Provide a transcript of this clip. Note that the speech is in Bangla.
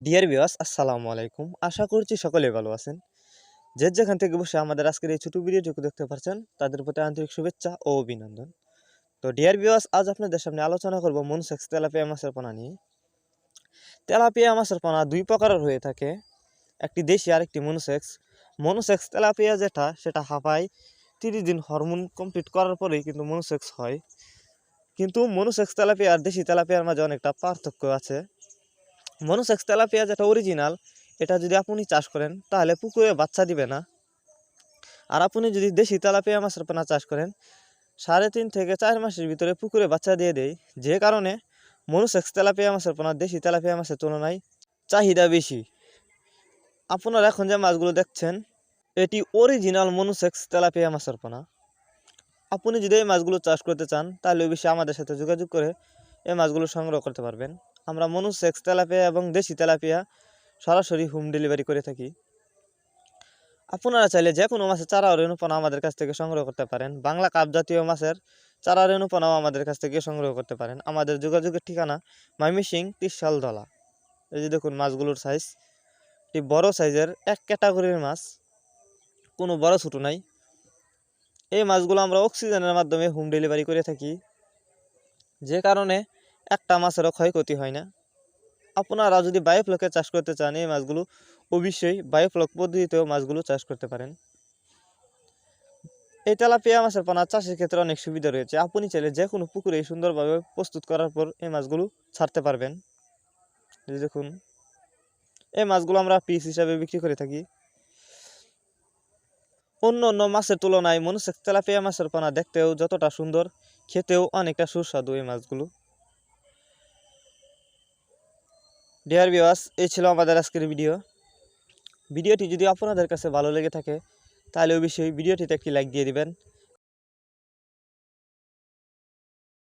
ডিয়ার ভিউয়ার্স আসসালামু আলাইকুম। আশা করছি সকলে ভালো আছেন। যে যেখান থেকে বসে আমাদের আজকের এই ছোট ভিডিওটুকু দেখতে পাচ্ছেন তাদের প্রতি আন্তরিক শুভেচ্ছা ও অভিনন্দন। তো ডিয়ার ভিউয়ার্স আজ আপনাদের সামনে আলোচনা করব মনোসেক্স তেলাপিয়া মাছের পোনা নিয়ে। তেলাপিয়া মাছের পোনা দুই প্রকারের হয়ে থাকে, একটি দেশি আর একটি মনোসেক্স। মনোসেক্স তেলাপিয়া যেটা সেটা হাঁপায় 30 দিন হরমোন কমপ্লিট করার পরেই কিন্তু মনোসেক্স হয়। কিন্তু মনোসেক্স তেলাপিয়া আর দেশি তেলাপিয়ার মাঝে অনেকটা পার্থক্য আছে। মনোসেক্স তেলাপিয়া যেটা অরিজিনাল, এটা যদি আপনি চাষ করেন তাহলে পুকুরে বাচ্চা দিবে না। আর আপনি যদি দেশি তেলাপিয়া মাছের পোনা চাষ করেন 3.5 থেকে 4 মাসের ভিতরে পুকুরে বাচ্চা দিয়ে দেয়। যে কারণে মনোসেক্স তেলাপিয়া মাছের পোনা দেশি তেলাপিয়া মাছের তুলনায় চাহিদা বেশি। আপনারা এখন যে মাছগুলো দেখছেন এটি অরিজিনাল মনোসেক্স তেলাপিয়া মাছের পোনা। আপনি যদি এই মাছগুলো চাষ করতে চান তাহলে অবশ্যই আমাদের সাথে যোগাযোগ করে এই মাছগুলো সংগ্রহ করতে পারবেন। আমরা মনোসেক্স তেলাপিয়া এবং দেশি তেলাপিয়া সরাসরি হোম ডেলিভারি করে থাকি। আপনারা চাইলে যে কোনো মাছের চারা ও রেণুপোনা আমাদের কাছ থেকে সংগ্রহ করতে পারেন। বাংলা কাপ জাতীয় মাছের চারা রেণুপোনাও আমাদের কাছ থেকে সংগ্রহ করতে পারেন। আমাদের যোগাযোগের ঠিকানা ময়মনসিংহ ত্রিশালদলা। এই যে দেখুন মাছগুলোর সাইজ, এটি বড় সাইজের এক ক্যাটাগরির মাছ, কোনো বড় ছোটো নাই। এই মাছগুলো আমরা অক্সিজেনের মাধ্যমে হোম ডেলিভারি করে থাকি, যে কারণে একটা মাছেরও ক্ষয়ক্ষতি হয় না। আপনারা যদি বায়োফ্লকে চাষ করতে চান এই মাছগুলো অবশ্যই বায়োফ্লক পদ্ধতিতেও মাছগুলো চাষ করতে পারেন। এই তেলাপিয়া মাছের পোনা চাষের ক্ষেত্রে অনেক সুবিধা রয়েছে। আপনি চাইলে যে কোনো পুকুরে সুন্দরভাবে প্রস্তুত করার পর এই মাছগুলো ছাড়তে পারবেন। দেখুন এই মাছগুলো আমরা পিস হিসাবে বিক্রি করে থাকি। অন্য অন্য মাছের তুলনায় মনোসেক্স তেলাপিয়া মাছের পোনা দেখতেও যতটা সুন্দর, খেতেও অনেকটা সুস্বাদু এই মাছগুলো। ডিয়ার ভিউয়ার্স, এই ছিল আমাদের আজকের ভিডিওটি যদি আপনাদের কাছে ভালো লেগে থাকে তাহলে অবশ্যই ভিডিওটিতে একটি লাইক দিয়ে দিবেন।